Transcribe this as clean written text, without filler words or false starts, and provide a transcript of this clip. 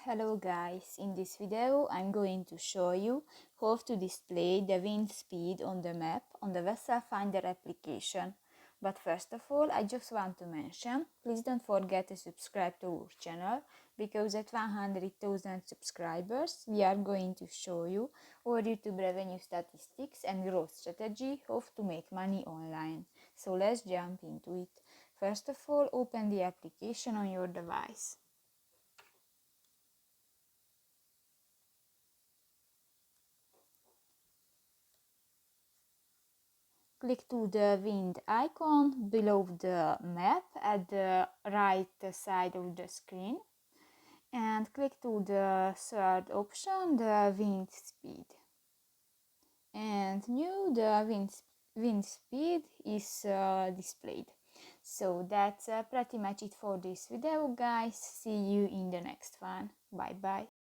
Hello guys, in this video I'm going to show you how to display the wind speed on the map on the VesselFinder application. But first of all, I just want to mention, please don't forget to subscribe to our channel, because at 100,000 subscribers we are going to show you our YouTube revenue statistics and growth strategy, how to make money online. So let's jump into it. First of all, open the application on your device. Click to the wind icon below the map at the right side of the screen and click to the third option, the wind speed. And now the wind speed is displayed. So that's pretty much it for this video, guys. See you in the next one. Bye bye.